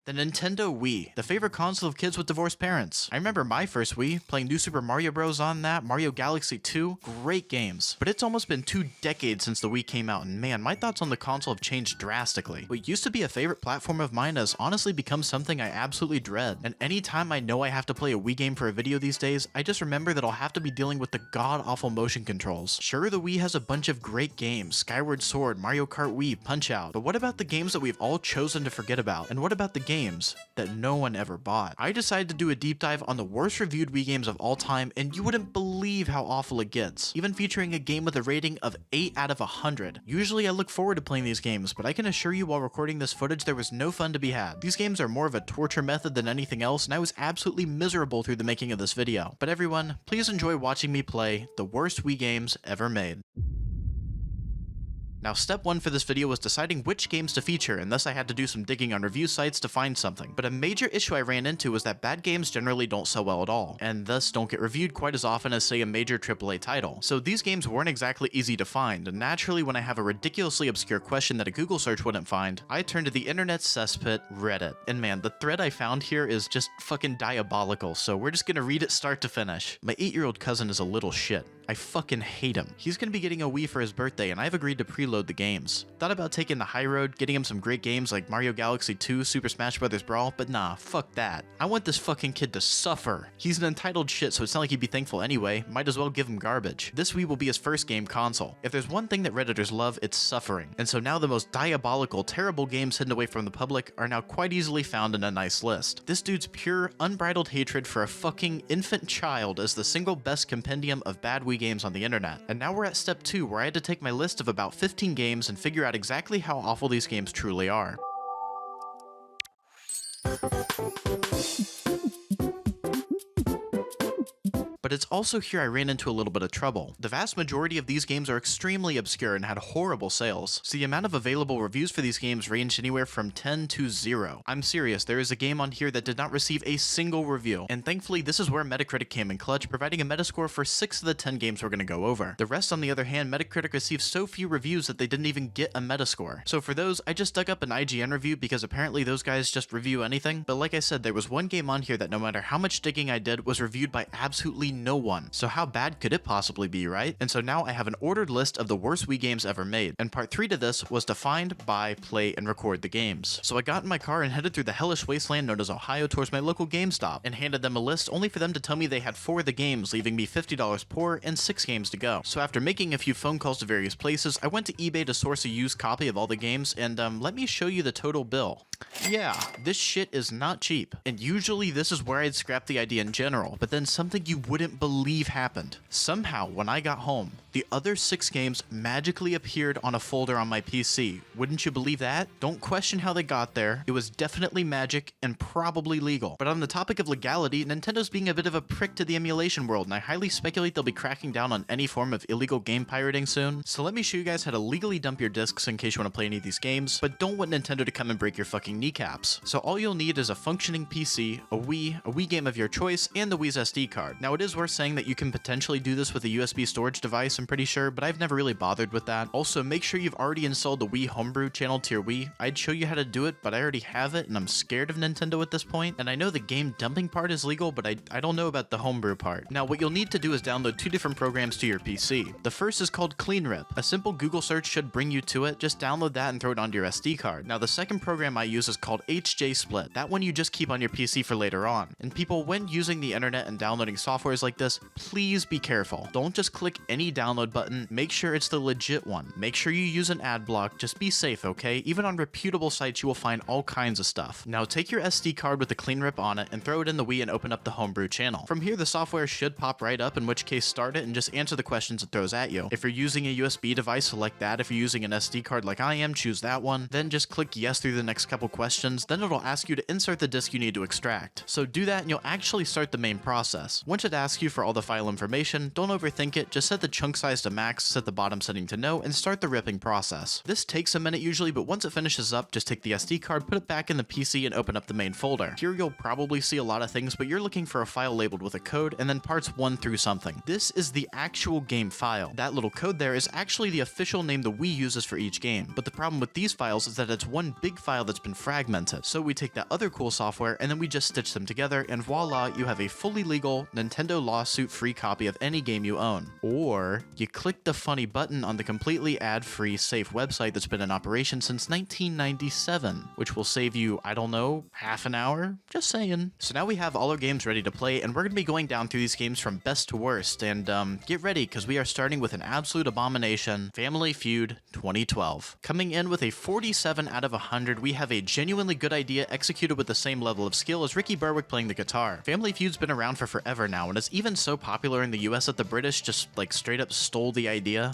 The Nintendo Wii, the favorite console of kids with divorced parents. I remember my first Wii, playing New Super Mario Bros. On that, Mario Galaxy 2, great games. But it's almost been 2 decades since the Wii came out, and man, my thoughts on the console have changed drastically. What used to be a favorite platform of mine has honestly become something I absolutely dread. And anytime I know I have to play a Wii game for a video these days, I just remember that I'll have to be dealing with the god-awful motion controls. Sure, the Wii has a bunch of great games, Skyward Sword, Mario Kart Wii, Punch-Out, but what about the games that we've all chosen to forget about? And what about the games that no one ever bought? I decided to do a deep dive on the worst reviewed Wii games of all time, and you wouldn't believe how awful it gets, even featuring a game with a rating of 8 out of 100. Usually I look forward to playing these games, but I can assure you while recording this footage there was no fun to be had. These games are more of a torture method than anything else, and I was absolutely miserable through the making of this video. But everyone, please enjoy watching me play the worst Wii games ever made. Now, step 1 for this video was deciding which games to feature, and thus I had to do some digging on review sites to find something. But a major issue I ran into was that bad games generally don't sell well at all, and thus don't get reviewed quite as often as, say, a major AAA title. So these games weren't exactly easy to find, and naturally when I have a ridiculously obscure question that a Google search wouldn't find, I turn to the internet's cesspit, Reddit. And man, the thread I found here is just fucking diabolical, so we're just gonna read it start to finish. My 8-year-old cousin is a little shit. I fucking hate him. He's gonna be getting a Wii for his birthday, and I've agreed to preload the games. Thought about taking the high road, getting him some great games like Mario Galaxy 2, Super Smash Bros. Brawl, but nah, fuck that. I want this fucking kid to suffer. He's an entitled shit, so it's not like he'd be thankful anyway. Might as well give him garbage. This Wii will be his first game console. If there's one thing that Redditors love, it's suffering. And so now the most diabolical, terrible games hidden away from the public are now quite easily found in a nice list. This dude's pure, unbridled hatred for a fucking infant child is the single best compendium of bad Wii games on the internet. And now we're at step 2, where I had to take my list of about 15 games and figure out exactly how awful these games truly are. But it's also here I ran into a little bit of trouble. The vast majority of these games are extremely obscure and had horrible sales, so the amount of available reviews for these games ranged anywhere from 10 to 0. I'm serious, there is a game on here that did not receive a single review, and thankfully this is where Metacritic came in clutch, providing a Metascore for 6 of the 10 games we're going to go over. The rest, on the other hand, Metacritic received so few reviews that they didn't even get a Metascore. So for those, I just dug up an IGN review because apparently those guys just review anything, but like I said, there was one game on here that no matter how much digging I did was reviewed by absolutely no one. So how bad could it possibly be, right? And so now I have an ordered list of the worst Wii games ever made, and part 3 to this was to find, buy, play, and record the games. So I got in my car and headed through the hellish wasteland known as Ohio towards my local GameStop, and handed them a list only for them to tell me they had 4 of the games, leaving me $50 poor and 6 games to go. So after making a few phone calls to various places, I went to eBay to source a used copy of all the games, and let me show you the total bill. Yeah, this shit is not cheap. And usually this is where I'd scrap the idea in general, but then something you wouldn't believe happened. Somehow, when I got home, the other 6 games magically appeared on a folder on my PC. Wouldn't you believe that? Don't question how they got there. It was definitely magic and probably legal. But on the topic of legality, Nintendo's being a bit of a prick to the emulation world, and I highly speculate they'll be cracking down on any form of illegal game pirating soon. So let me show you guys how to legally dump your discs in case you want to play any of these games, but don't want Nintendo to come and break your fucking kneecaps. So all you'll need is a functioning PC, a Wii game of your choice, and the Wii's SD card. Now it is worth saying that you can potentially do this with a USB storage device, I'm pretty sure, but I've never really bothered with that. Also, make sure you've already installed the Wii homebrew channel to your Wii. I'd show you how to do it, but I already have it and I'm scared of Nintendo at this point. And I know the game dumping part is legal, but I don't know about the homebrew part. Now what you'll need to do is download 2 different programs to your PC. The first is called CleanRip. A simple Google search should bring you to it. Just download that and throw it onto your SD card. Now the second program I use is called HJSplit. That one you just keep on your PC for later on. And people, when using the internet and downloading softwares like this, please be careful. Don't just click any download button, make sure it's the legit one. Make sure you use an ad block, just be safe, okay? Even on reputable sites you will find all kinds of stuff. Now take your SD card with the CleanRip on it and throw it in the Wii and open up the homebrew channel. From here the software should pop right up, in which case start it and just answer the questions it throws at you. If you're using a USB device, select that. If you're using an SD card like I am, choose that one. Then just click yes through the next couple questions, then it'll ask you to insert the disk you need to extract. So do that and you'll actually start the main process. Once it asks asks you for all the file information. Don't overthink it, just set the chunk size to max, set the bottom setting to no, and start the ripping process. This takes a minute usually, but once it finishes up, just take the SD card, put it back in the PC, and open up the main folder. Here you'll probably see a lot of things, but you're looking for a file labeled with a code, and then parts 1 through something. This is the actual game file. That little code there is actually the official name the Wii uses for each game, but the problem with these files is that it's one big file that's been fragmented. So we take that other cool software, and then we just stitch them together, and voila, you have a fully legal, Nintendo lawsuit-free copy of any game you own. Or you click the funny button on the completely ad-free safe website that's been in operation since 1997, which will save you, I don't know, half an hour? Just saying. So now we have all our games ready to play, and we're going to be going down through these games from best to worst, and get ready, because we are starting with an absolute abomination, Family Feud 2012. Coming in with a 47 out of 100, we have a genuinely good idea executed with the same level of skill as Ricky Berwick playing the guitar. Family Feud's been around for forever now, and it's even so popular in the US that the British just like straight up stole the idea.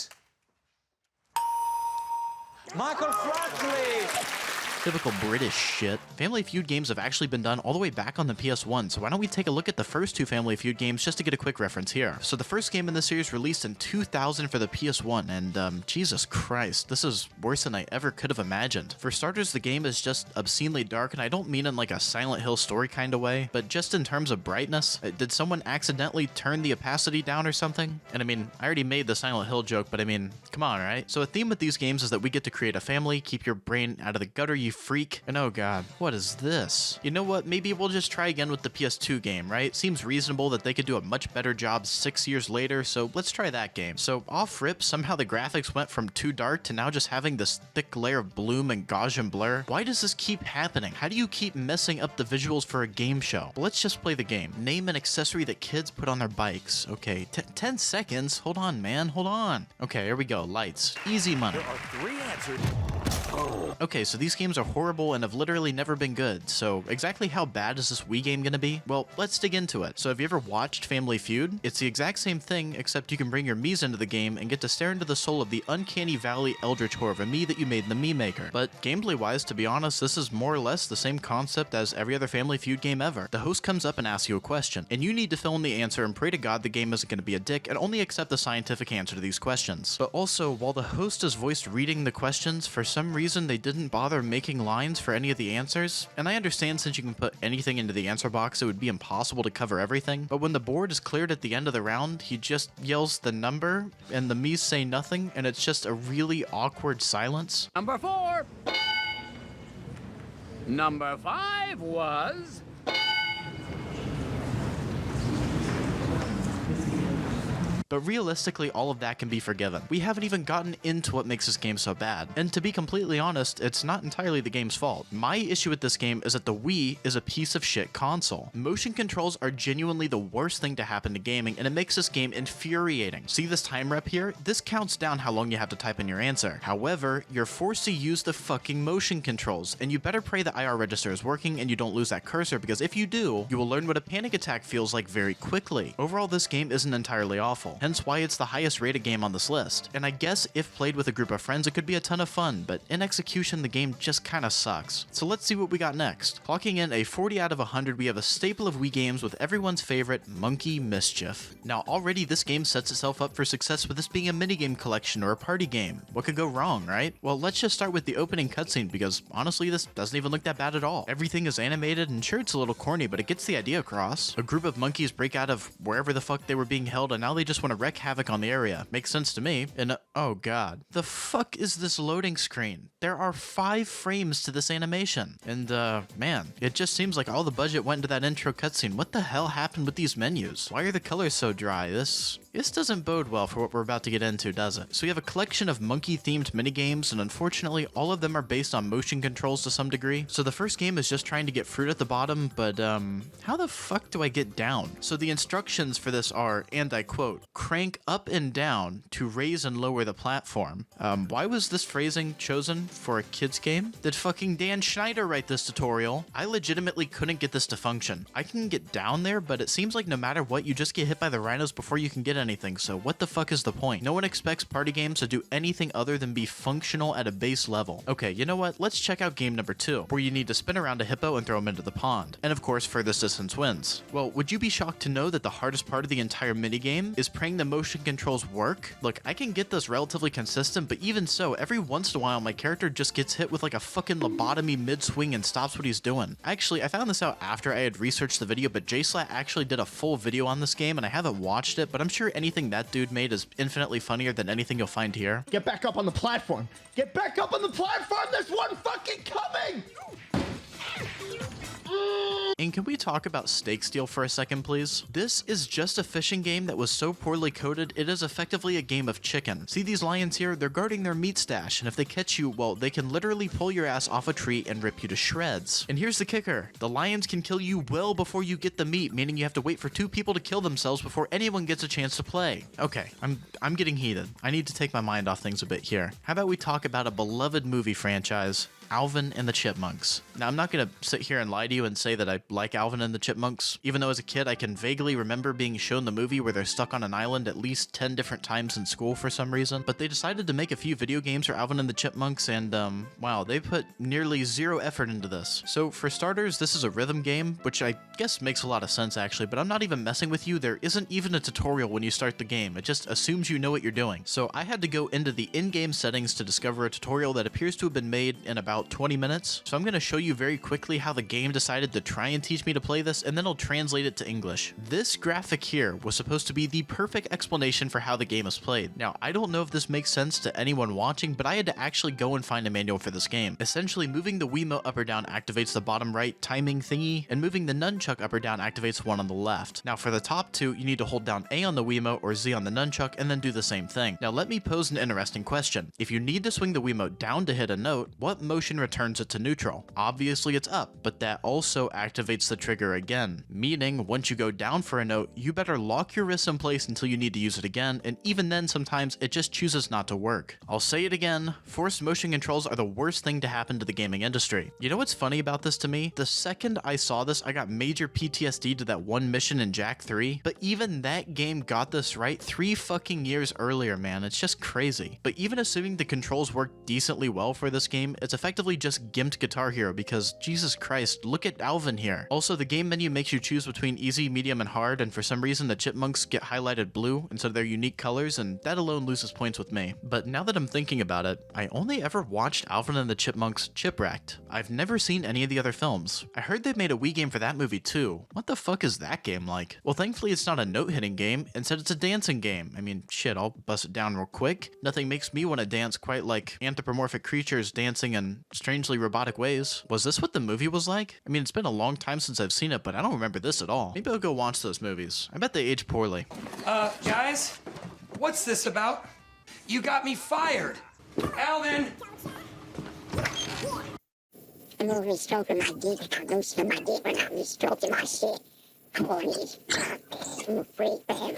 Michael Flatley! Typical British shit. Family Feud games have actually been done all the way back on the PS1, so why don't we take a look at the first 2 Family Feud games just to get a quick reference here. So the first game in the series released in 2000 for the PS1, and Jesus Christ, this is worse than I ever could have imagined. For starters, the game is just obscenely dark, and I don't mean in like a Silent Hill story kind of way, but just in terms of brightness. Did someone accidentally turn the opacity down or something? And I mean, I already made the Silent Hill joke, but I mean, come on, right? So a theme with these games is that we get to create a family, keep your brain out of the gutter, you freak. And oh god, what is this? You know what, maybe we'll just try again with the PS2 game, right? Seems reasonable that they could do a much better job 6 years later, so let's try that game. So off rip, somehow the graphics went from too dark to now just having this thick layer of bloom and Gaussian blur. Why does this keep happening? How do you keep messing up the visuals for a game show? But let's just play the game. Name an accessory that kids put on their bikes. Okay, 10 seconds? Hold on, man, hold on. Okay, here we go, lights. Easy money. There are 3 answers. Okay, so these games are horrible and have literally never been good, so exactly how bad is this Wii game gonna be? Well, let's dig into it. So have you ever watched Family Feud? It's the exact same thing, except you can bring your Miis into the game and get to stare into the soul of the uncanny valley eldritch horror of a Mii that you made in the Mii Maker. But gameplay-wise, to be honest, this is more or less the same concept as every other Family Feud game ever. The host comes up and asks you a question, and you need to fill in the answer and pray to God the game isn't gonna be a dick and only accept the scientific answer to these questions. But also, while the host is voiced reading the questions, for some reason they didn't bother making lines for any of the answers, and I understand since you can put anything into the answer box it would be impossible to cover everything, but when the board is cleared at the end of the round, he just yells the number, and the Miis say nothing, and it's just a really awkward silence. Number 4. Number 5 was... But realistically, all of that can be forgiven. We haven't even gotten into what makes this game so bad. And to be completely honest, it's not entirely the game's fault. My issue with this game is that the Wii is a piece of shit console. Motion controls are genuinely the worst thing to happen to gaming, and it makes this game infuriating. See this time rep here? This counts down how long you have to type in your answer. However, you're forced to use the fucking motion controls, and you better pray the IR register is working and you don't lose that cursor, because if you do, you will learn what a panic attack feels like very quickly. Overall, this game isn't entirely awful. Hence why it's the highest rated game on this list. And I guess if played with a group of friends, it could be a ton of fun, but in execution, the game just kinda sucks. So let's see what we got next. Clocking in a 40 out of 100, we have a staple of Wii games with everyone's favorite, Monkey Mischief. Now already this game sets itself up for success with this being a minigame collection or a party game. What could go wrong, right? Well, let's just start with the opening cutscene because honestly, this doesn't even look that bad at all. Everything is animated and sure it's a little corny, but it gets the idea across. A group of monkeys break out of wherever the fuck they were being held and now they just want to wreak havoc on the area. Makes sense to me. And oh god. The fuck is this loading screen? There are 5 frames to this animation. And man, it just seems like all the budget went into that intro cutscene. What the hell happened with these menus? Why are the colors so dry? This doesn't bode well for what we're about to get into, does it? So we have a collection of monkey-themed minigames, and unfortunately, all of them are based on motion controls to some degree. So the first game is just trying to get fruit at the bottom, but how the fuck do I get down? So the instructions for this are, and I quote, crank up and down to raise and lower the platform. Why was this phrasing chosen for a kid's game? Did fucking Dan Schneider write this tutorial? I legitimately couldn't get this to function. I can get down there, but it seems like no matter what, you just get hit by the rhinos before you can get anything, so what the fuck is the point? No one expects party games to do anything other than be functional at a base level. Okay, you know what? Let's check out game number 2, where you need to spin around a hippo and throw him into the pond. And of course, furthest distance wins. Well, would you be shocked to know that the hardest part of the entire minigame is praying the motion controls work? Look, I can get this relatively consistent, but even so, every once in a while, my character just gets hit with like a fucking lobotomy mid-swing and stops what he's doing. Actually, I found this out after I had researched the video, but JSlat actually did a full video on this game, and I haven't watched it, but I'm sure anything that dude made is infinitely funnier than anything you'll find here. Get back up on the platform. Get back up on the platform. There's one fucking coming. And can we talk about Steak Steel for a second, please? This is just a fishing game that was so poorly coded, it is effectively a game of chicken. See these lions here? They're guarding their meat stash, and if they catch you, well, they can literally pull your ass off a tree and rip you to shreds. And here's the kicker. The lions can kill you well before you get the meat, meaning you have to wait for 2 people to kill themselves before anyone gets a chance to play. Okay, I'm getting heated. I need to take my mind off things a bit here. How about we talk about a beloved movie franchise, Alvin and the Chipmunks. Now, I'm not gonna sit here and lie to you and say that I like Alvin and the Chipmunks, even though as a kid I can vaguely remember being shown the movie where they're stuck on an island at least 10 different times in school for some reason. But they decided to make a few video games for Alvin and the Chipmunks, and wow, they put nearly 0 effort into this. So for starters, this is a rhythm game, which I guess makes a lot of sense actually, but I'm not even messing with you. There isn't even a tutorial when you start the game. It just assumes you know what you're doing. So I had to go into the in-game settings to discover a tutorial that appears to have been made in about 20 minutes. So I'm going to show you very quickly how the game decided to try and teach me to play this, and then I'll translate it to English. This graphic here was supposed to be the perfect explanation for how the game is played. Now, I don't know if this makes sense to anyone watching, but I had to actually go and find a manual for this game. Essentially, moving the Wiimote up or down activates the bottom right timing thingy, and moving the nunchuck up or down activates one on the left. Now, for the top 2, you need to hold down A on the Wiimote or Z on the nunchuck, and then do the same thing. Now, let me pose an interesting question. If you need to swing the Wiimote down to hit a note, what motion returns it to neutral? Obviously, it's up, but that also activates the trigger again, meaning once you go down for a note, you better lock your wrist in place until you need to use it again, and even then sometimes it just chooses not to work. I'll say it again, forced motion controls are the worst thing to happen to the gaming industry. You know what's funny about this to me? The second I saw this, I got major PTSD to that one mission in Jak 3, but even that game got this right 3 fucking years earlier, man. It's just crazy. But even assuming the controls work decently well for this game, it's effectively just gimped Guitar Hero because, Jesus Christ, look at Alvin here. Also, the game menu makes you choose between easy, medium, and hard, and for some reason the chipmunks get highlighted blue instead of their unique colors, and that alone loses points with me. But now that I'm thinking about it, I only ever watched Alvin and the Chipmunks Chipwrecked. I've never seen any of the other films. I heard they made a Wii game for that movie too. What the fuck is that game like? Well, thankfully it's not a note-hitting game, instead it's a dancing game. I mean, shit, I'll bust it down real quick. Nothing makes me want to dance quite like anthropomorphic creatures dancing in strangely robotic ways. Was this what the movie was like? I mean, it's been a long time since I've seen it, but I don't remember this at all. Maybe I'll go watch those movies. I bet they age poorly. Guys, what's this about? You got me fired. Alvin! I'm over stroking my dick. I'm loosening my dick when I'm stroking my shit. I'm horny. I'm a freak, man.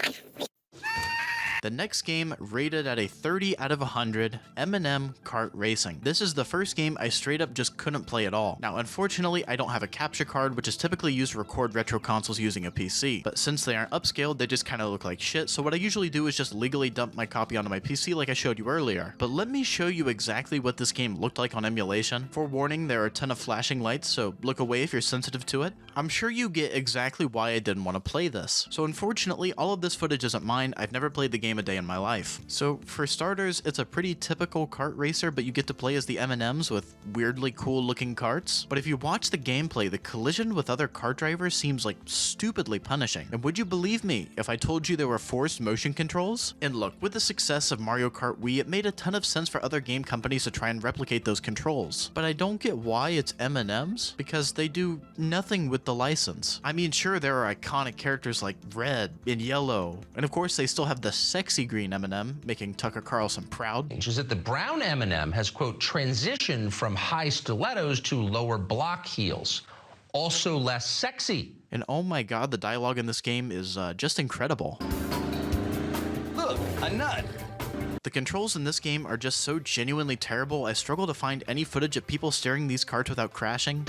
The next game rated at a 30 out of 100, Eminem Kart Racing. This is the first game I straight up just couldn't play at all. Now, unfortunately, I don't have a capture card, which is typically used to record retro consoles using a PC. But since they aren't upscaled, they just kind of look like shit, so what I usually do is just legally dump my copy onto my PC like I showed you earlier. But let me show you exactly what this game looked like on emulation. Forewarning, there are a ton of flashing lights, so look away if you're sensitive to it. I'm sure you get exactly why I didn't want to play this. So unfortunately, all of this footage isn't mine. I've never played the game a day in my life. So for starters, it's a pretty typical kart racer, but you get to play as the M&Ms with weirdly cool looking karts. But if you watch the gameplay, the collision with other kart drivers seems like stupidly punishing. And would you believe me if I told you there were forced motion controls? And look, with the success of Mario Kart Wii, it made a ton of sense for other game companies to try and replicate those controls. But I don't get why it's M&Ms, because they do nothing with the license. I mean, sure, there are iconic characters like Red and Yellow, and of course they still have the sexy green M&M, making Tucker Carlson proud. Is that the brown M&M has, quote, transitioned from high stilettos to lower block heels. Also less sexy. And oh my god, the dialogue in this game is just incredible. Look, a nut. The controls in this game are just so genuinely terrible, I struggle to find any footage of people steering these karts without crashing.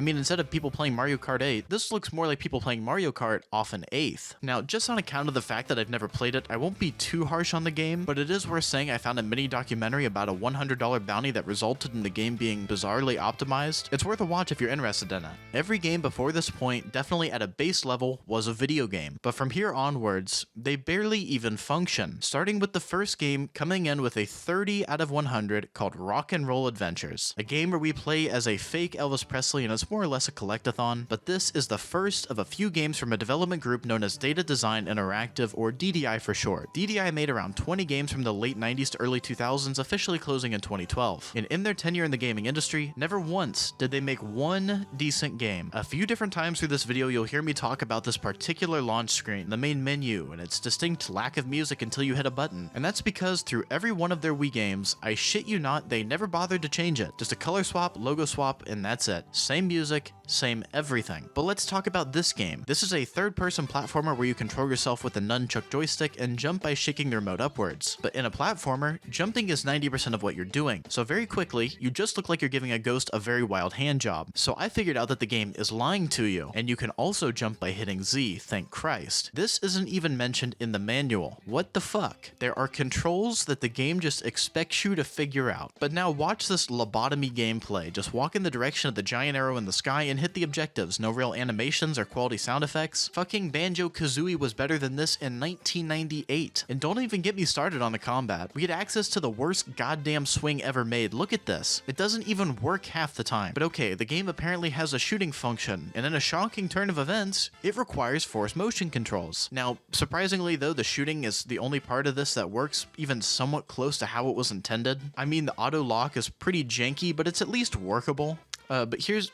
I mean, instead of people playing Mario Kart 8, this looks more like people playing Mario Kart off an 8th. Now, just on account of the fact that I've never played it, I won't be too harsh on the game, but it is worth saying I found a mini documentary about a $100 bounty that resulted in the game being bizarrely optimized. It's worth a watch if you're interested in it. Every game before this point, definitely at a base level, was a video game, but from here onwards, they barely even function, starting with the first game coming in with a 30 out of 100 called Rock and Roll Adventures, a game where we play as a fake Elvis Presley and it's more or less a collectathon, but this is the first of a few games from a development group known as Data Design Interactive, or DDI for short. DDI made around 20 games from the late 90s to early 2000s, officially closing in 2012. And in their tenure in the gaming industry, never once did they make one decent game. A few different times through this video, you'll hear me talk about this particular launch screen, the main menu, and its distinct lack of music until you hit a button. And that's because through every one of their Wii games, I shit you not, they never bothered to change it. Just a color swap, logo swap, and that's it. Same music, same everything. But let's talk about this game. This is a third-person platformer where you control yourself with a nunchuck joystick and jump by shaking the remote upwards. But in a platformer, jumping is 90% of what you're doing. So very quickly, you just look like you're giving a ghost a very wild hand job. So I figured out that the game is lying to you, and you can also jump by hitting Z, thank Christ. This isn't even mentioned in the manual. What the fuck? There are controls that the game just expects you to figure out. But now watch this lobotomy gameplay. Just walk in the direction of the giant arrow in the sky and hit the objectives. No real animations or quality sound effects. Fucking Banjo-Kazooie was better than this in 1998. And don't even get me started on the combat. We had access to the worst goddamn swing ever made. Look at this. It doesn't even work half the time. But okay, the game apparently has a shooting function, and in a shocking turn of events, it requires force motion controls. Now, surprisingly though, the shooting is the only part of this that works even somewhat close to how it was intended. I mean, the auto lock is pretty janky, but it's at least workable. But here's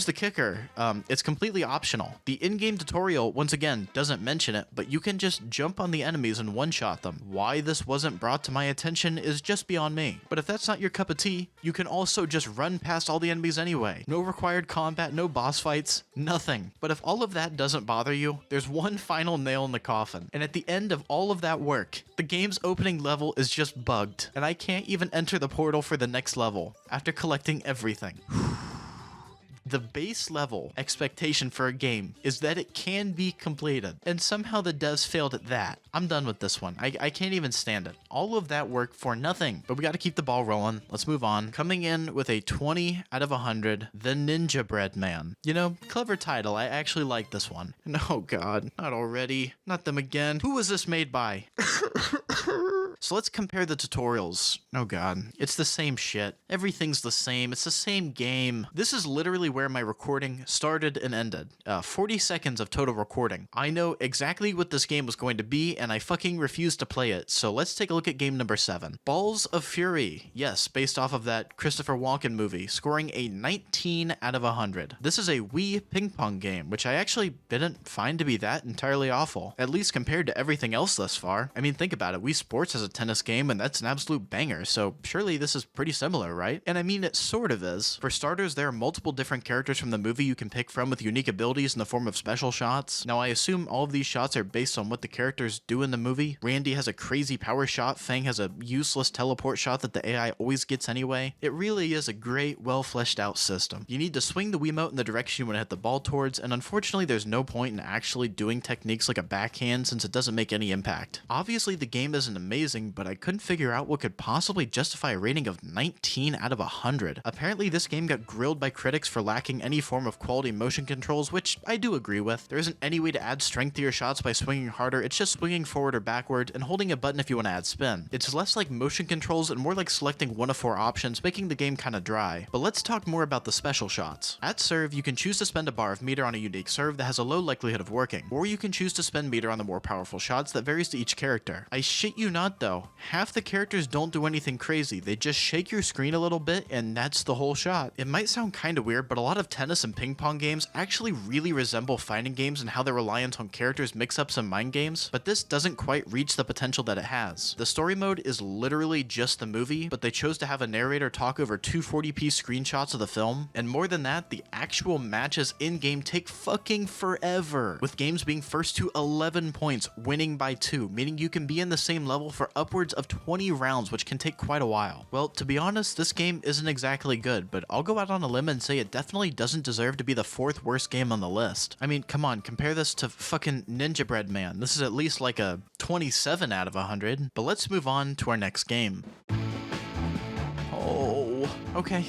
the kicker. It's completely optional. The in-game tutorial, once again, doesn't mention it, but you can just jump on the enemies and one-shot them. Why this wasn't brought to my attention is just beyond me. But if that's not your cup of tea, you can also just run past all the enemies anyway. No required combat, no boss fights, nothing. But if all of that doesn't bother you, there's one final nail in the coffin. And at the end of all of that work, the game's opening level is just bugged, and I can't even enter the portal for the next level after collecting everything. The base level expectation for a game is that it can be completed, and somehow the devs failed at that. I'm done with this one. I can't even stand it. All of that work for nothing. But we gotta keep the ball rolling. Let's move on. Coming in with a 20 out of 100, The Ninja Bread Man. You know, clever title. I actually like this one. And oh god, not already. Not them again. Who was this made by? So let's compare the tutorials. Oh god, it's the same shit. Everything's the same. It's the same game. This is literally where my recording started and ended. 40 seconds of total recording. I know exactly what this game was going to be, and I fucking refuse to play it. So let's take a look at game number 7. Balls of Fury. Yes, based off of that Christopher Walken movie, scoring a 19 out of 100. This is a Wii ping pong game, which I actually didn't find to be that entirely awful, at least compared to everything else thus far. I mean, think about it. Wii Sports has a tennis game, and that's an absolute banger, so surely this is pretty similar, right? And I mean, it sort of is. For starters, there are multiple different characters from the movie you can pick from with unique abilities in the form of special shots. Now, I assume all of these shots are based on what the characters do in the movie. Randy has a crazy power shot, Fang has a useless teleport shot that the AI always gets anyway. It really is a great, well fleshed out system. You need to swing the Wiimote in the direction you want to hit the ball towards, and unfortunately there's no point in actually doing techniques like a backhand since it doesn't make any impact. Obviously the game isn't amazing, but I couldn't figure out what could possibly justify a rating of 19 out of 100. Apparently this game got grilled by critics for lacking any form of quality motion controls, which I do agree with. There isn't any way to add strength to your shots by swinging harder, it's just swinging forward or backward and holding a button if you want to add spin. It's less like motion controls and more like selecting one of 4 options, making the game kinda dry. But let's talk more about the special shots. At serve, you can choose to spend a bar of meter on a unique serve that has a low likelihood of working, or you can choose to spend meter on the more powerful shots that varies to each character. I shit you not though, half the characters don't do anything crazy, they just shake your screen a little bit and that's the whole shot. It might sound kinda weird, but a lot of tennis and ping pong games actually really resemble fighting games and how they're reliant on characters mix-ups and mind games, but this doesn't quite reach the potential that it has. The story mode is literally just the movie, but they chose to have a narrator talk over 240p screenshots of the film, and more than that, the actual matches in-game take fucking forever, with games being first to 11 points, winning by 2, meaning you can be in the same level for for upwards of 20 rounds, which can take quite a while. Well, to be honest, this game isn't exactly good, but I'll go out on a limb and say it definitely doesn't deserve to be the 4th worst game on the list. I mean, come on, compare this to fucking Ninja Bread Man. This is at least like a 27 out of 100. But let's move on to our next game. Oh, okay.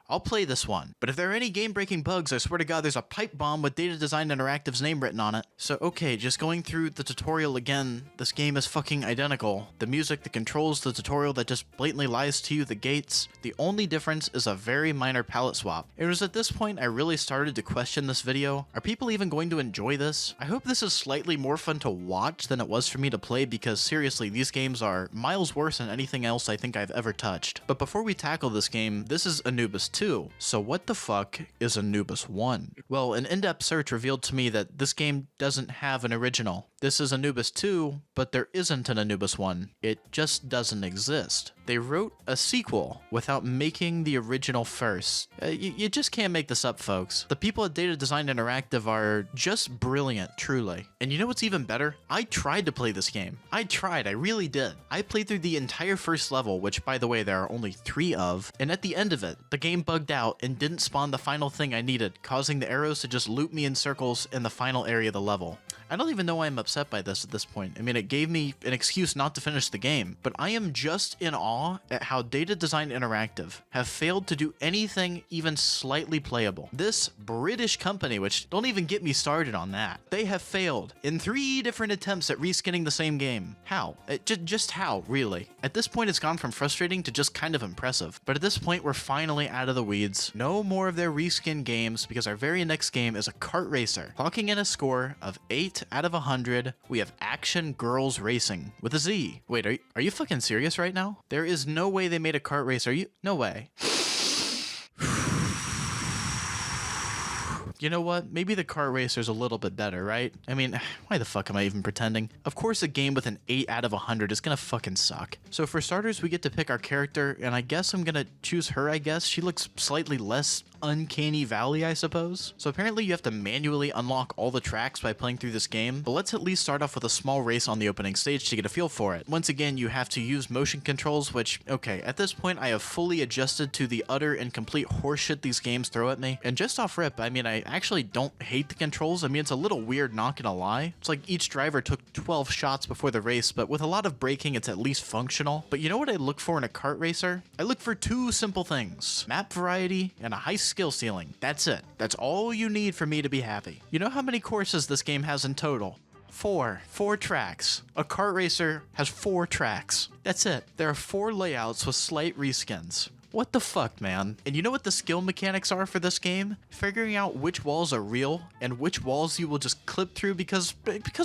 I'll play this one. But if there are any game-breaking bugs, I swear to God, there's a pipe bomb with Data Design Interactive's name written on it. So, okay, just going through the tutorial again, this game is fucking identical. The music, the controls, the tutorial that just blatantly lies to you, the gates. The only difference is a very minor palette swap. It was at this point I really started to question this video. Are people even going to enjoy this? I hope this is slightly more fun to watch than it was for me to play, because seriously, these games are miles worse than anything else I think I've ever touched. But before we tackle this game, this is Anubis II. So what the fuck is Anubis 1? Well, an in-depth search revealed to me that this game doesn't have an original. This is Anubis 2, but there isn't an Anubis 1. It just doesn't exist. They wrote a sequel without making the original first. You just can't make this up, folks. The people at Data Design Interactive are just brilliant, truly. And you know what's even better? I tried to play this game. I really did. I played through the entire first level, which by the way, there are only 3 of, and at the end of it, the game bugged out and didn't spawn the final thing I needed, causing the arrows to just loop me in circles in the final area of the level. I don't even know why I'm upset by this at this point. I mean, it gave me an excuse not to finish the game, but I am just in awe at how Data Design Interactive have failed to do anything even slightly playable. This British company, which don't even get me started on that, they have failed in 3 different attempts at reskinning the same game. How? Just how, really? At this point, it's gone from frustrating to just kind of impressive. But at this point, we're finally out of the weeds. No more of their reskin games, because our very next game is a kart racer, clocking in a score of 8 out of 100. We have Action Girls Racing with a Z. Wait, are you fucking serious right now? There is no way they made a kart race. No way. You know what? Maybe the kart racer's a little bit better, right? I mean, why the fuck am I even pretending? Of course a game with an 8 out of 100 is gonna fucking suck. So for starters, we get to pick our character, and I guess I'm gonna choose her, I guess. She looks slightly less uncanny valley, I suppose. So apparently you have to manually unlock all the tracks by playing through this game, but let's at least start off with a small race on the opening stage to get a feel for it. Once again, you have to use motion controls, which, okay, at this point I have fully adjusted to the utter and complete horseshit these games throw at me. And just off rip, I mean, I actually don't hate the controls. I mean, it's a little weird, not gonna lie. It's like each driver took 12 shots before the race, but with a lot of braking, it's at least functional. But you know what I look for in a kart racer? I look for 2 simple things: map variety and a high skill ceiling. That's it. That's all you need for me to be happy. You know how many courses this game has in total? 4 tracks. A kart racer has 4 tracks. That's it. There are 4 layouts with slight reskins. What the fuck, man? And you know what the skill mechanics are for this game? Figuring out which walls are real and which walls you will just clip through because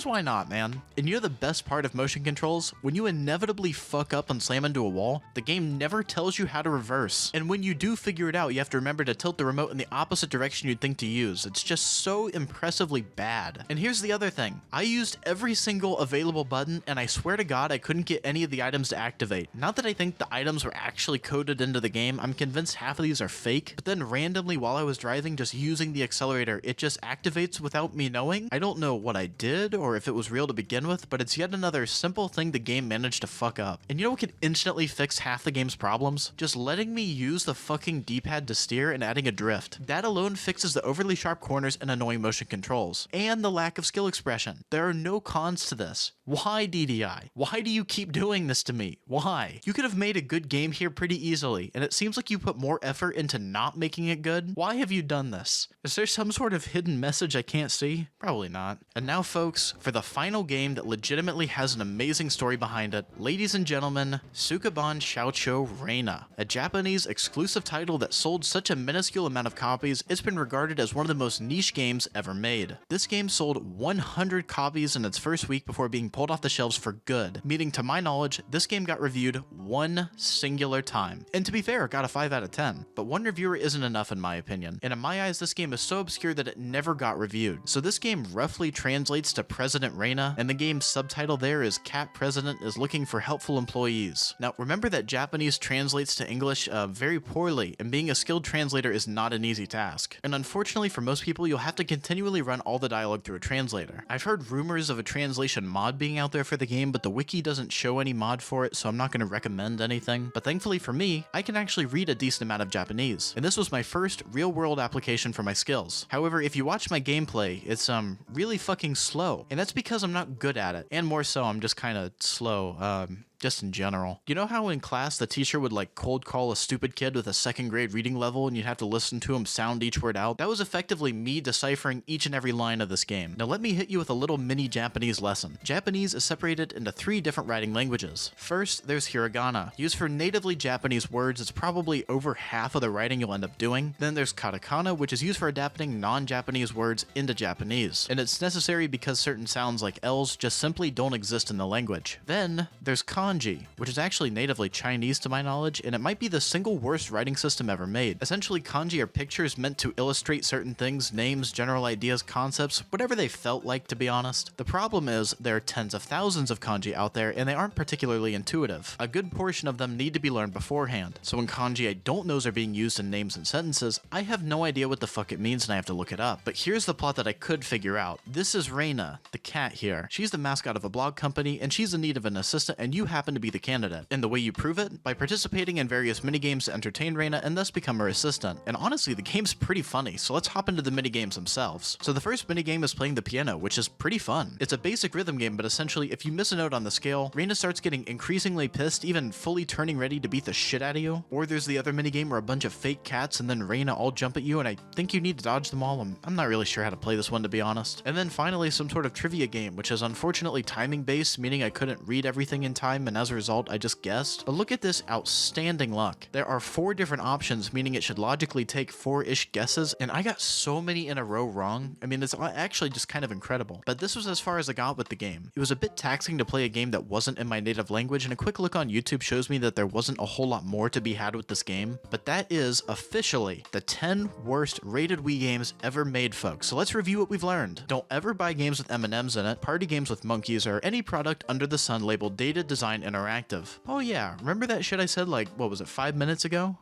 why not, man? And you know the best part of motion controls? When you inevitably fuck up and slam into a wall, the game never tells you how to reverse. And when you do figure it out, you have to remember to tilt the remote in the opposite direction you'd think to use. It's just so impressively bad. And here's the other thing. I used every single available button, and I swear to God I couldn't get any of the items to activate. Not that I think the items were actually coded into the game. I'm convinced half of these are fake, but then randomly while I was driving, just using the accelerator, it just activates without me knowing. I don't know what I did or if it was real to begin with, but it's yet another simple thing the game managed to fuck up. And you know what could instantly fix half the game's problems? Just letting me use the fucking D-pad to steer and adding a drift. That alone fixes the overly sharp corners and annoying motion controls, and the lack of skill expression. There are no cons to this. Why, DDI? Why do you keep doing this to me? Why? You could have made a good game here pretty easily, and it seems like you put more effort into not making it good. Why have you done this? Is there some sort of hidden message I can't see? Probably not. And now, folks, for the final game that legitimately has an amazing story behind it, ladies and gentlemen, Sukeban Shachou Rena, a Japanese exclusive title that sold such a minuscule amount of copies, it's been regarded as one of the most niche games ever made. This game sold 100 copies in its first week before being pulled off the shelves for good, meaning to my knowledge, this game got reviewed 1 singular time. And to be fair, fair, got a 5 out of 10, but one reviewer isn't enough in my opinion, and in my eyes this game is so obscure that it never got reviewed. So this game roughly translates to President Raina, and the game's subtitle there is Cat President is looking for helpful employees. Now remember that Japanese translates to English very poorly, and being a skilled translator is not an easy task. And unfortunately for most people, you'll have to continually run all the dialogue through a translator. I've heard rumors of a translation mod being out there for the game, but the wiki doesn't show any mod for it, so I'm not going to recommend anything. But thankfully for me, I can actually read a decent amount of Japanese, and this was my first real-world application for my skills. However, if you watch my gameplay, it's really fucking slow, and that's because I'm not good at it, and more so I'm just kind of slow, just in general. You know how in class the teacher would like cold call a stupid kid with a 2nd grade reading level and you'd have to listen to him sound each word out? That was effectively me deciphering each and every line of this game. Now let me hit you with a little mini Japanese lesson. Japanese is separated into 3 different writing languages. First, there's hiragana. Used for natively Japanese words, it's probably over half of the writing you'll end up doing. Then there's katakana, which is used for adapting non-Japanese words into Japanese, and it's necessary because certain sounds like L's just simply don't exist in the language. Then there's kanji, which is actually natively Chinese to my knowledge, and it might be the single worst writing system ever made. Essentially, kanji are pictures meant to illustrate certain things, names, general ideas, concepts, whatever they felt like, to be honest. The problem is, there are tens of thousands of kanji out there, and they aren't particularly intuitive. A good portion of them need to be learned beforehand, so when kanji I don't know are being used in names and sentences, I have no idea what the fuck it means and I have to look it up. But here's the plot that I could figure out. This is Raina, the cat here. She's the mascot of a blog company, and she's in need of an assistant, and you happen to be the candidate. And the way you prove it? By participating in various minigames to entertain Raina and thus become her assistant. And honestly, the game's pretty funny, so let's hop into the minigames themselves. So the first minigame is playing the piano, which is pretty fun. It's a basic rhythm game, but essentially if you miss a note on the scale, Raina starts getting increasingly pissed, even fully turning ready to beat the shit out of you. Or there's the other minigame where a bunch of fake cats and then Raina all jump at you, and I think you need to dodge them all. I'm not really sure how to play this one, to be honest. And then finally some sort of trivia game, which is unfortunately timing based, meaning I couldn't read everything in time, and as a result I just guessed. But look at this outstanding luck. There are 4 different options, meaning it should logically take 4-ish guesses, and I got so many in a row wrong. I mean, it's actually just kind of incredible. But this was as far as I got with the game. It was a bit taxing to play a game that wasn't in my native language, and a quick look on YouTube shows me that there wasn't a whole lot more to be had with this game. But that is officially the 10 worst rated Wii games ever made, folks. So let's review what we've learned. Don't ever buy games with M&Ms in it, party games with monkeys, or any product under the sun labeled Data Design Interactive. Oh yeah, remember that shit I said like, what was it, 5 minutes ago?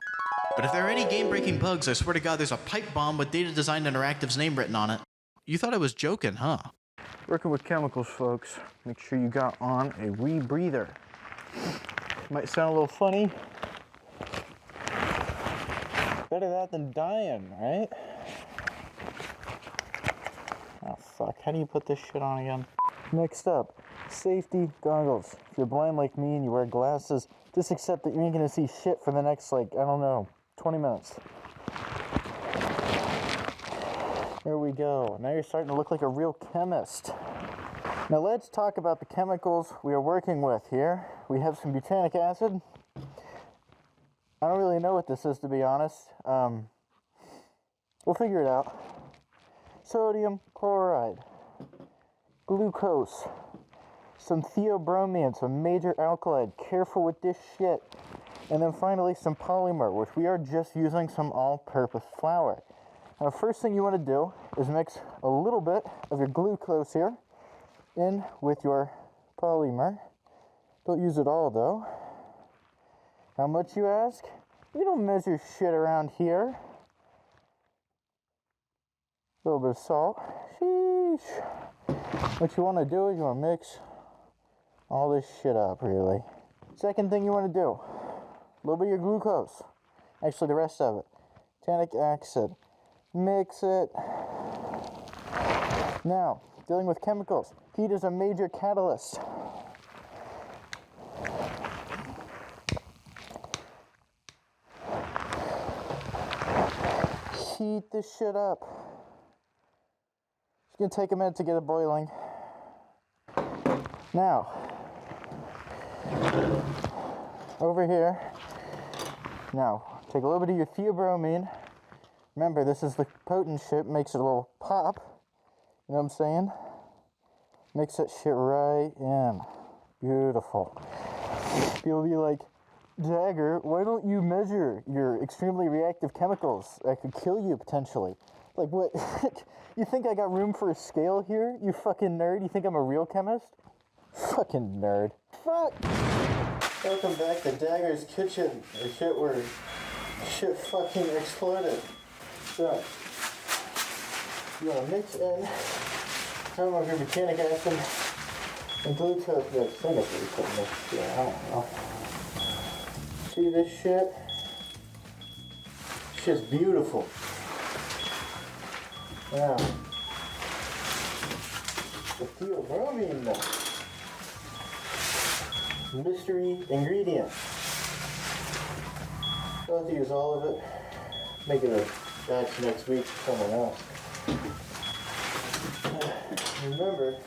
But if there are any game-breaking bugs, I swear to God there's a pipe bomb with Data Design Interactive's name written on it. You thought I was joking, huh? Working with chemicals, folks. Make sure you got on a rebreather. Might sound a little funny. Better that than dying, right? Oh fuck, how do you put this shit on again? Next up, safety goggles. If you're blind like me and you wear glasses, just accept that you ain't gonna see shit for the next, like, I don't know, 20 minutes. There we go. Now you're starting to look like a real chemist. Now let's talk about the chemicals we are working with here. We have some butyric acid. I don't really know what this is, to be honest. We'll figure it out. Sodium chloride, glucose, some theobromine, some major alkali. Careful with this shit. And then finally some polymer, which we are just using some all-purpose flour. Now, first thing you want to do is mix a little bit of your glucose here in with your polymer. Don't use it all, though. How much, you ask? You don't measure shit around here. A little bit of salt. Sheesh. What you want to do is you want to mix all this shit up, really. Second thing you want to do, a little bit of your glucose. Actually, the rest of it. Tannic acid. Mix it. Now, dealing with chemicals. Heat is a major catalyst. Heat this shit up. It's gonna take a minute to get it boiling. Now, over here. Now, take a little bit of your theobromine. Remember, this is the potent shit, makes it a little pop. You know what I'm saying? Mix that shit right in. Beautiful. You'll be like, Dagger, why don't you measure your extremely reactive chemicals that could kill you potentially? Like what? You think I got room for a scale here? You fucking nerd? You think I'm a real chemist? Fucking nerd. Fuck! Welcome back to Daggers Kitchen, where shit fucking exploded. So, you wanna mix in thermogravic acid and glucose mix. I think that's what you put mix. Yeah, I don't know. See this shit? Shit's beautiful. Now, the theobromine mystery ingredient. I'll have to use all of it. Make it a batch next week for someone else. Remember,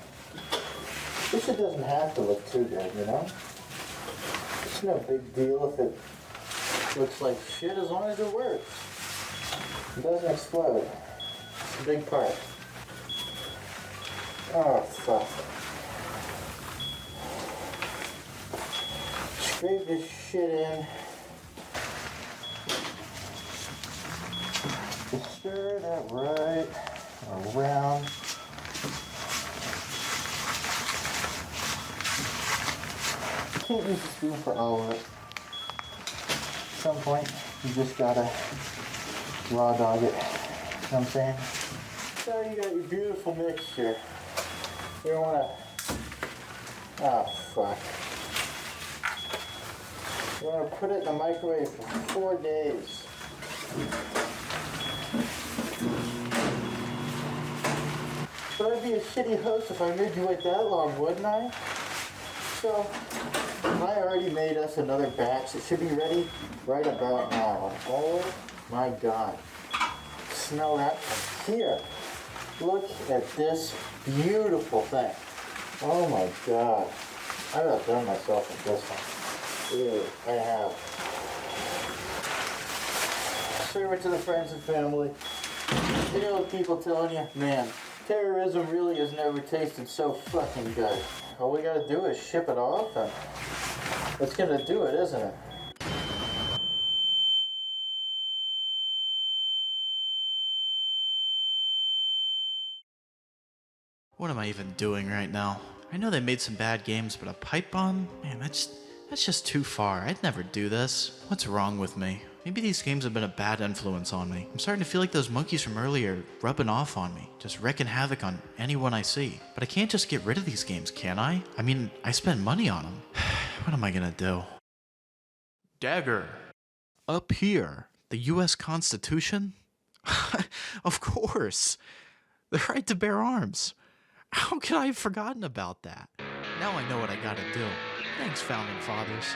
this shit doesn't have to look too good, you know? It's no big deal if it looks like shit as long as it works. It doesn't explode. It's a big part. Oh, fuck. Scrape this shit in. Just stir that right around. You can't use a spoon for all of it. At some point, you just gotta raw dog it. You know what I'm saying? So you got your beautiful mixture. You don't wanna... Oh, fuck. You wanna put it in the microwave for 4 days. But I'd be a shitty host if I made you wait that long, wouldn't I? So, I already made us another batch. It should be ready right about now. Oh my god. Smell that from here. Look at this beautiful thing. Oh my god. I've outdone myself with this one. Ew, I have. Serve it to the friends and family. You know what people telling you? Man, terrorism really has never tasted so fucking good. All we gotta do is ship it off and it's gonna do it, isn't it? What am I even doing right now? I know they made some bad games, but a pipe bomb? Man, that's just too far. I'd never do this. What's wrong with me? Maybe these games have been a bad influence on me. I'm starting to feel like those monkeys from earlier rubbing off on me, just wreaking havoc on anyone I see. But I can't just get rid of these games, can I? I mean, I spend money on them. What am I gonna do? Dagger. Up here, the US Constitution? Of course. The right to bear arms. How could I have forgotten about that? Now I know what I gotta do. Thanks, Founding Fathers.